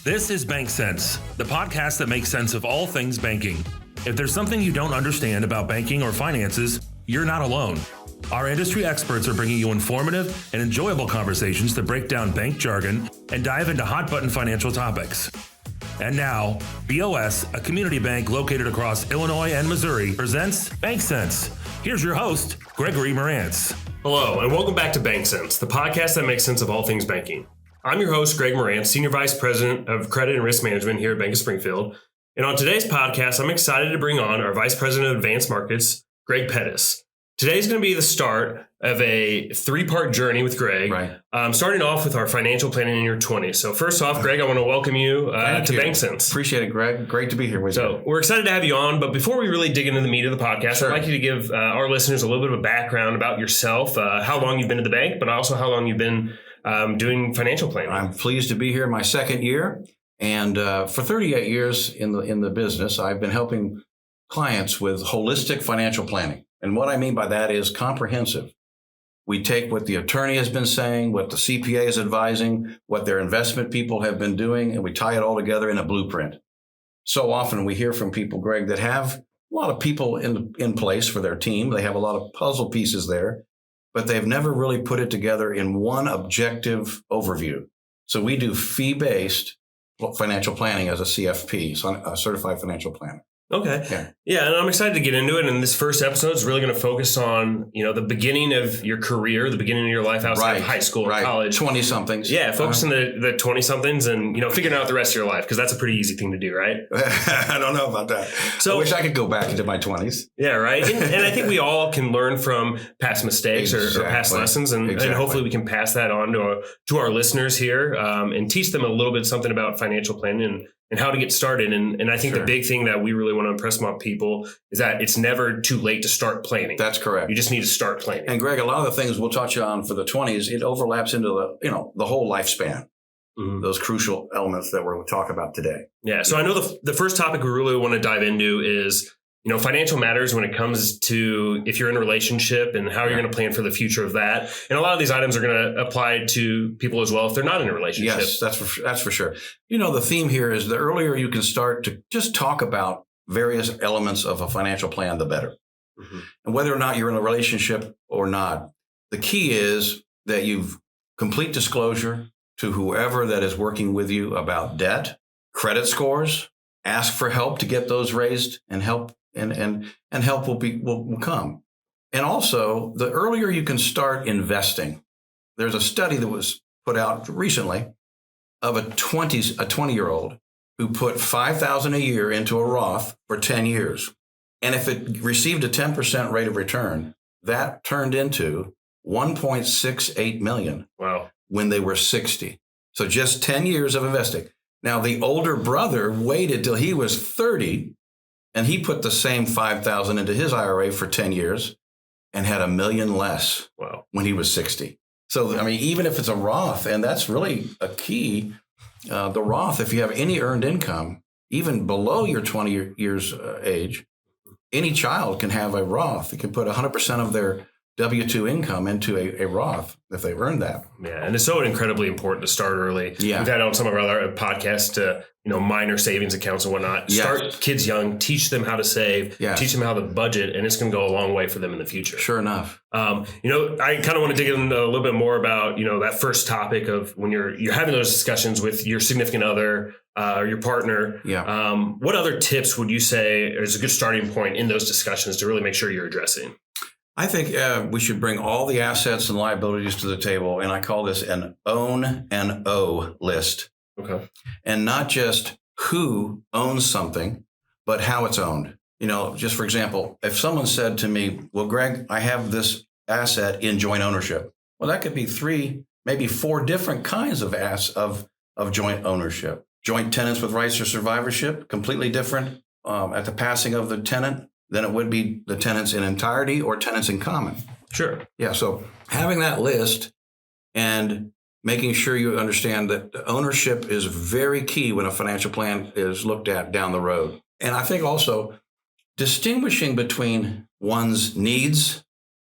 This is BankCents, the podcast that makes sense of all things banking. If there's something you don't understand about banking or finances, you're not alone. Our industry experts are bringing you informative and enjoyable conversations that break down bank jargon and dive into hot-button financial topics. And now, BOS, a community bank located across Illinois and Missouri, presents BankCents. Here's your host, Gregory Marantz. Hello, and welcome back to BankCents, the podcast that makes sense of all things banking. I'm your host, Greg Marantz, Senior Vice President of Credit and Risk Management here at Bank of Springfield. And on today's podcast, I'm excited to bring on our Vice President of Advanced Markets, Greg Pettis. Today's going to be the start of a three-part journey with Greg, starting off with our financial planning in your 20s. So first off, Greg, I want to welcome you to BankCents. Appreciate it, Greg. Great to be here with you. So we're excited to have you on, but before we really dig into the meat of the podcast, I'd like you to give our listeners a little bit of a background about yourself, how long you've been at the bank, but also how long you've been doing financial planning. I'm pleased to be here in my second year, and for 38 years in the business, I've been helping clients with holistic financial planning. And what I mean by that is comprehensive. We take what the attorney has been saying, what the CPA is advising, what their investment people have been doing, and we tie it all together in a blueprint. So often we hear from people, Greg, that have a lot of people in place for their team. They have a lot of puzzle pieces there, but they've never really put it together in one objective overview. So we do fee-based financial planning as a CFP, so a certified financial planner. Okay. Yeah, and I'm excited to get into it. And this first episode is really going to focus on, the beginning of your career, the beginning of your life outside of high school or college. 20-somethings. Yeah, focus on the 20-somethings and, figuring out the rest of your life, because that's a pretty easy thing to do, right? I don't know about that. So I wish I could go back into my 20s. Yeah, right. And I think we all can learn from past mistakes or past lessons. And hopefully we can pass that on to our listeners here and teach them a little bit something about financial planning and how to get started. And I think the big thing that we really want to impress upon people is that it's never too late to start planning. That's correct. You just need to start planning. And Greg, a lot of the things we'll touch on for the 20s, it overlaps into the whole lifespan. Mm-hmm. Those crucial elements that we're talking about today. Yeah. So I know the first topic we really want to dive into is, financial matters when it comes to if you're in a relationship and how you're going to plan for the future of that. And a lot of these items are going to apply to people as well if they're not in a relationship. Yes, that's for sure. The theme here is the earlier you can start to just talk about various elements of a financial plan, the better. Mm-hmm. And whether or not you're in a relationship or not, the key is that you've complete disclosure to whoever that is working with you about debt, credit scores, ask for help to get those raised, and help and help will come. And also, the earlier you can start investing. There's a study that was put out recently of a 20-year-old who put $5,000 a year into a Roth for 10 years. And if it received a 10% rate of return, that turned into $1.68 million. Wow. When they were 60. So just 10 years of investing. Now, the older brother waited till he was 30, and he put the same $5,000 into his IRA for 10 years and had $1 million less when he was 60. So, even if it's a Roth, and that's really a key, the Roth, if you have any earned income, even below your 20 years age, any child can have a Roth. They can put 100% of their W-2 income into a Roth if they earned that. Yeah, and it's so incredibly important to start early. Yeah. We've had on some of our other podcasts minor savings accounts and whatnot. Yes. Start kids young, teach them how to save, teach them how to budget, and it's going to go a long way for them in the future. Sure enough. I kind of want to dig in a little bit more about, that first topic of when you're having those discussions with your significant other or your partner. Yeah. What other tips would you say is a good starting point in those discussions to really make sure you're addressing? I think we should bring all the assets and liabilities to the table, and I call this an own and owe list. Okay. And not just who owns something, but how it's owned. Just for example, if someone said to me, well, Greg, I have this asset in joint ownership. Well, that could be 3, maybe 4 different kinds of joint ownership. Joint tenants with rights or survivorship, completely different at the passing of the tenant than it would be the tenants in entirety or tenants in common. Sure. Yeah. So having that list and making sure you understand that ownership is very key when a financial plan is looked at down the road. And I think also distinguishing between one's needs,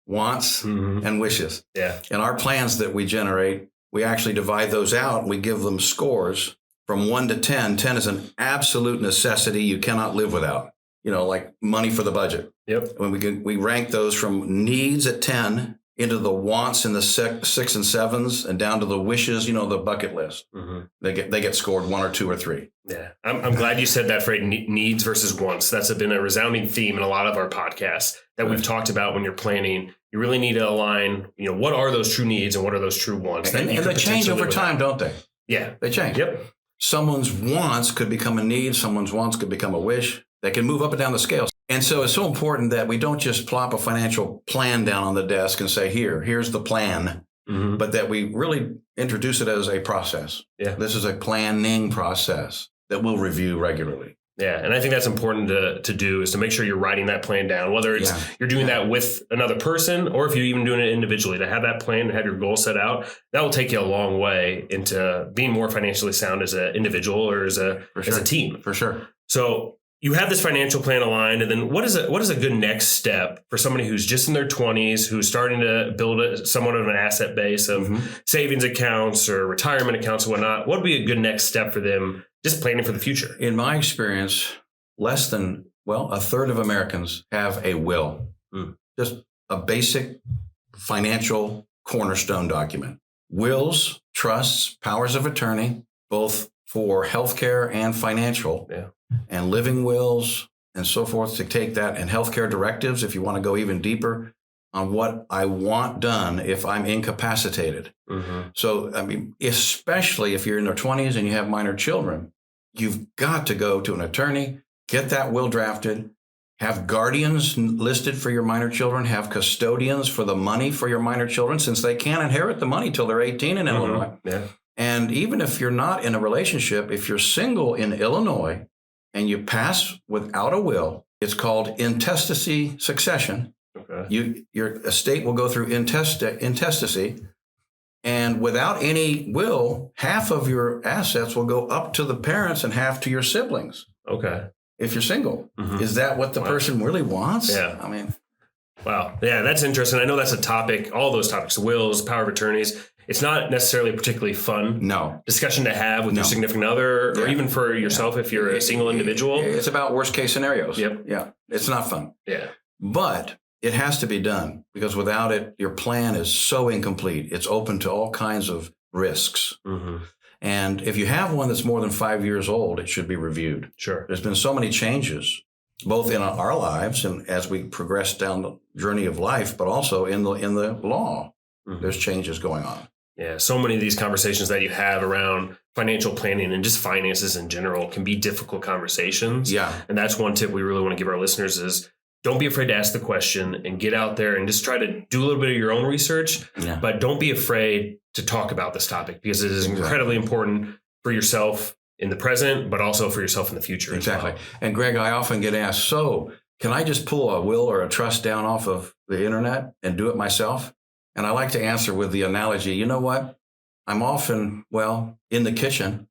wants, and wishes. Yeah. In our plans that we generate, we actually divide those out and we give them scores from 1 to 10, 10 is an absolute necessity you cannot live without. Like money for the budget. Yep. When we rank those from needs at 10 into the wants in the 6 and 7s and down to the wishes, the bucket list. Mm-hmm. They get scored 1 or 2 or 3. Yeah. I'm glad you said that phrase, needs versus wants. That's been a resounding theme in a lot of our podcasts that we've talked about. When you're planning, you really need to align, what are those true needs and what are those true wants? And they change over time, don't they? Yeah. They change. Yep. Someone's wants could become a need. Someone's wants could become a wish. They can move up and down the scale. And so it's so important that we don't just plop a financial plan down on the desk and say, here's the plan, but that we really introduce it as a process. Yeah. This is a planning process that we'll review regularly. Yeah. And I think that's important to do, is to make sure you're writing that plan down, whether it's you're doing that with another person or if you're even doing it individually, to have that plan and have your goal set out. That will take you a long way into being more financially sound as an individual or as a team. For sure. So you have this financial plan aligned, and then what is a good next step for somebody who's just in their 20s, who's starting to build somewhat of an asset base of savings accounts or retirement accounts and whatnot? What would be a good next step for them just planning for the future? In my experience, less than, a third of Americans have a will. Just a basic financial cornerstone document. Wills, trusts, powers of attorney, both for healthcare and financial. Yeah. And living wills and so forth, to take that, and healthcare directives if you want to go even deeper on what I want done if I'm incapacitated. So, especially if you're in their 20s and you have minor children, you've got to go to an attorney, get that will drafted, have guardians listed for your minor children, have custodians for the money for your minor children, since they can't inherit the money till they're 18 in Illinois. Yeah. And even if you're not in a relationship, if you're single in Illinois, and you pass without a will, it's called intestacy succession. Okay. Your estate will go through intestacy, and without any will, half of your assets will go up to the parents and half to your siblings. Okay. If you're single. Is that what the person really wants? Yeah. Wow. Yeah, that's interesting. I know that's a topic, all those topics, wills, power of attorneys. It's not necessarily a particularly fun discussion to have with your significant other, or even for yourself if you're a single individual. It's about worst case scenarios. Yep. Yeah. It's not fun. Yeah. But it has to be done, because without it, your plan is so incomplete. It's open to all kinds of risks. And if you have one that's more than 5 years old, it should be reviewed. Sure. There's been so many changes, both in our lives and as we progress down the journey of life, but also in the law. There's changes going on. Yeah, so many of these conversations that you have around financial planning and just finances in general can be difficult conversations. Yeah. And that's one tip we really want to give our listeners is don't be afraid to ask the question and get out there and just try to do a little bit of your own research. Yeah. But don't be afraid to talk about this topic, because it is incredibly important for yourself in the present, but also for yourself in the future. Exactly. As well. And Greg, I often get asked, so can I just pull a will or a trust down off of the internet and do it myself? And I like to answer with the analogy, you know what? I'm often, in the kitchen,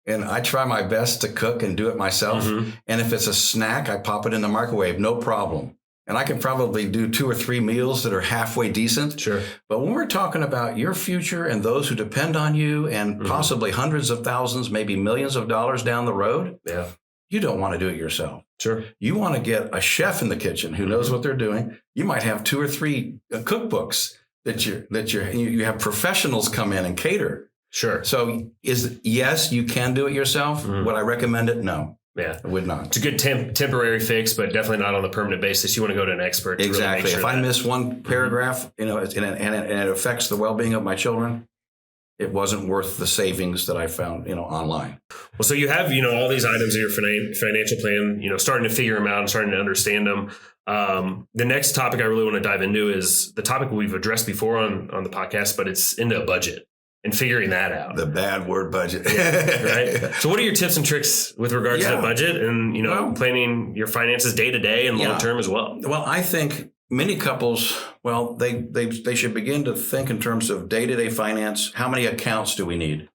and I try my best to cook and do it myself. And if it's a snack, I pop it in the microwave, no problem. And I can probably do 2 or 3 meals that are halfway decent. Sure. But when we're talking about your future and those who depend on you, and possibly hundreds of thousands, maybe millions of dollars down the road, you don't want to do it yourself. Sure. You want to get a chef in the kitchen who knows what they're doing. You might have 2 or 3 cookbooks that you have professionals come in and cater. Sure. So yes, you can do it yourself. Would I recommend it? No. Yeah. I would not. It's a good temporary fix, but definitely not on a permanent basis. You want to go to an expert. Exactly. Really make sure if I miss one paragraph, and it affects the well-being of my children, it wasn't worth the savings that I found, online. Well, so you have, all these items in your financial plan, starting to figure them out and starting to understand them. The next topic I really want to dive into is the topic we've addressed before on the podcast, but it's into a budget and figuring that out. The bad word budget. Right. So what are your tips and tricks with regards to the budget and, planning your finances day to day and long term as well? Well, I think many couples, they should begin to think in terms of day-to-day finance. How many accounts do we need?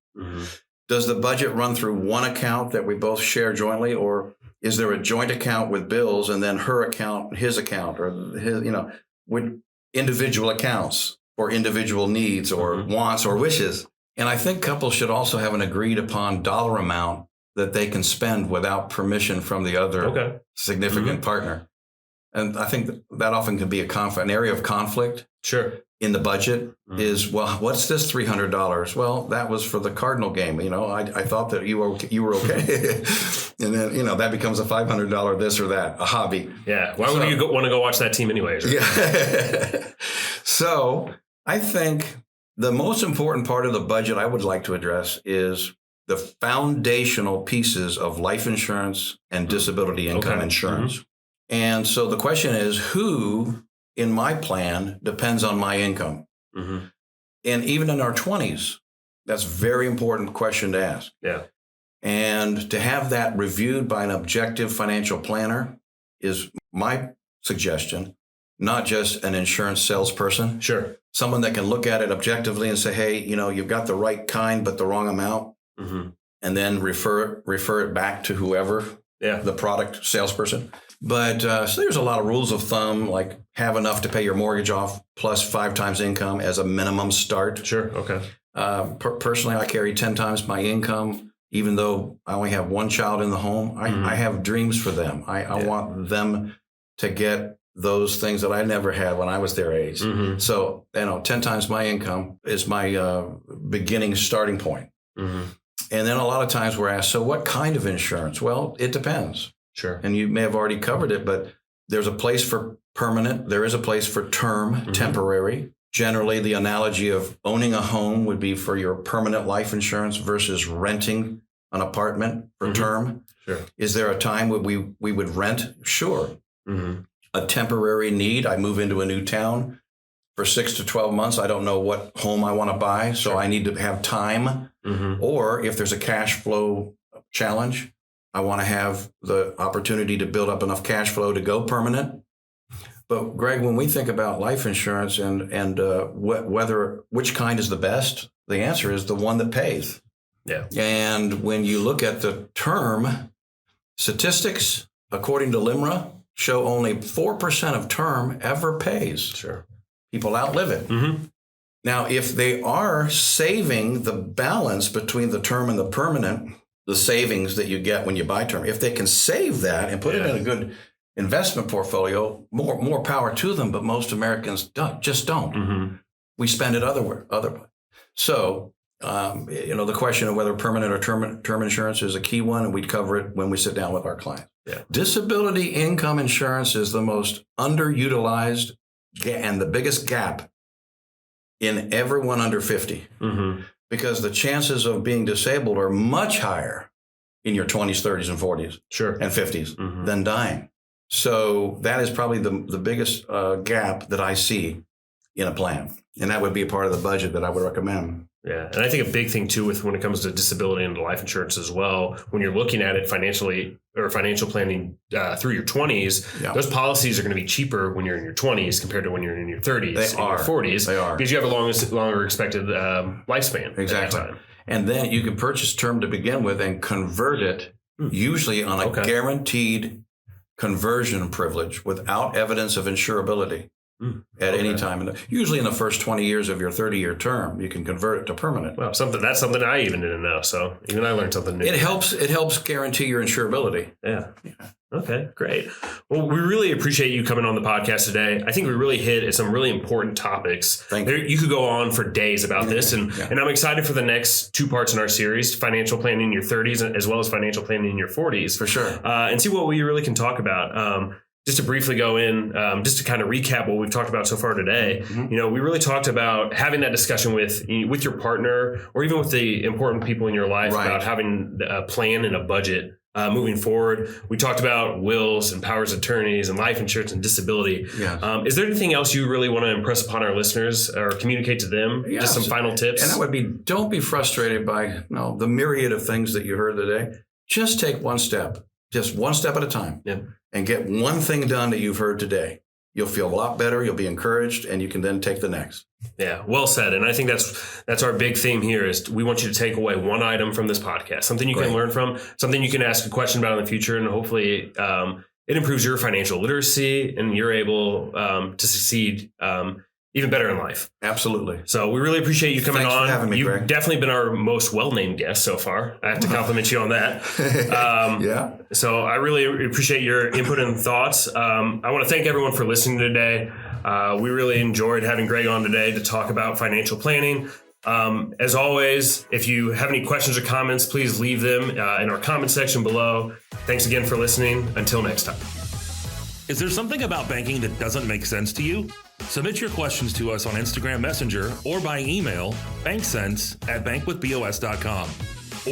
Does the budget run through one account that we both share jointly, or is there a joint account with bills and then her account, his account, or his, with individual accounts for individual needs or wants or wishes? And I think couples should also have an agreed upon dollar amount that they can spend without permission from the other significant partner. And I think that often can be an area of conflict. Sure. In the budget is, well, what's this $300? Well, that was for the Cardinal game. I thought that you were okay. And then, that becomes a $500 this or that, a hobby. Yeah. Why would you want to go watch that team anyways? Right? Yeah. So I think the most important part of the budget I would like to address is the foundational pieces of life insurance and disability income insurance. And so the question is, who in my plan depends on my income? And even in our 20s, that's a very important question to ask. Yeah. And to have that reviewed by an objective financial planner is my suggestion, not just an insurance salesperson. Sure. Someone that can look at it objectively and say, hey, you've got the right kind, but the wrong amount. And then refer it back to whoever, the product salesperson. But so there's a lot of rules of thumb, like have enough to pay your mortgage off plus 5 times income as a minimum start. Sure. Okay. Personally, I carry 10 times my income, even though I only have one child in the home. I have dreams for them. I want them to get those things that I never had when I was their age. So, 10 times my income is my beginning starting point. And then a lot of times we're asked, so what kind of insurance? Well, it depends. Sure. And you may have already covered it, but there's a place for permanent. There is a place for term, temporary. Generally, the analogy of owning a home would be for your permanent life insurance versus renting an apartment for term. Sure. Is there a time when we would rent? Sure. A temporary need. I move into a new town for 6 to 12 months. I don't know what home I want to buy, so I need to have time. Or if there's a cash flow challenge, I want to have the opportunity to build up enough cash flow to go permanent. But Greg, when we think about life insurance and which kind is the best, the answer is the one that pays. Yeah. And when you look at the term, statistics, according to LIMRA, show only 4% of term ever pays. Sure. People outlive it. Now, if they are saving the balance between the term and the permanent, the savings that you get when you buy term, if they can save that and put it in a good investment portfolio, more power to them. But most Americans don't. We spend it otherwise. So, the question of whether permanent or term insurance is a key one, and we'd cover it when we sit down with our clients. Yeah. Disability income insurance is the most underutilized and the biggest gap in everyone under 50. Because the chances of being disabled are much higher in your 20s, 30s, and 40s and 50s than dying. So that is probably the biggest gap that I see in a plan. And that would be a part of the budget that I would recommend. Yeah. And I think a big thing, too, when it comes to disability and life insurance as well, when you're looking at it financially or financial planning through your 20s, those policies are going to be cheaper when you're in your 20s compared to when you're in your 30s and your 40s. They are. Because you have a longer expected lifespan. Exactly. At that time. And then you can purchase term to begin with and convert it usually on a guaranteed conversion privilege without evidence of insurability. At any time. Usually in the first 20 years of your 30-year term, you can convert it to permanent. Well, that's something I even didn't know. So even I learned something new. It helps guarantee your insurability. Yeah. Okay, great. Well, we really appreciate you coming on the podcast today. I think we really hit at some really important topics. Thank you. You could go on for days about this. And I'm excited for the next 2 parts in our series, financial planning in your 30s as well as financial planning in your 40s. For sure. And see what we really can talk about. Just to briefly go in, just to kind of recap what we've talked about so far today, we really talked about having that discussion with your partner or even with the important people in your life about having a plan and a budget moving forward. We talked about wills and powers of attorneys and life insurance and disability. Yes. Is there anything else you really want to impress upon our listeners or communicate to them? Yes. Just some final tips? And that would be, don't be frustrated by the myriad of things that you heard today. Just take one step. Just one step at a time and get one thing done that you've heard today. You'll feel a lot better. You'll be encouraged, and you can then take the next. Yeah, well said. And I think that's our big theme here is we want you to take away one item from this podcast, something you can learn from, something you can ask a question about in the future, and hopefully it improves your financial literacy and you're able to succeed even better in life. Absolutely. So we really appreciate you coming Thanks on. for having me, You've Greg. definitely been our most well-named guest so far. I have to compliment you on that. Yeah. So I really appreciate your input and thoughts. I want to thank everyone for listening today. We really enjoyed having Greg on today to talk about financial planning. As always, if you have any questions or comments, please leave them in our comment section below. Thanks again for listening. Until next time. Is there something about banking that doesn't make sense to you? Submit your questions to us on Instagram Messenger or by email, BankCents@bankwithbos.com.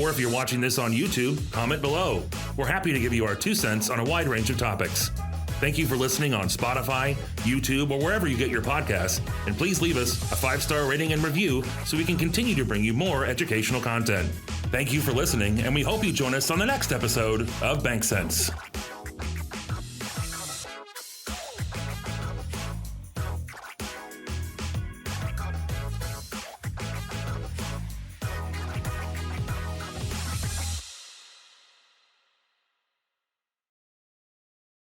Or if you're watching this on YouTube, comment below. We're happy to give you our 2 cents on a wide range of topics. Thank you for listening on Spotify, YouTube, or wherever you get your podcasts. And please leave us a 5-star rating and review so we can continue to bring you more educational content. Thank you for listening, and we hope you join us on the next episode of BankCents.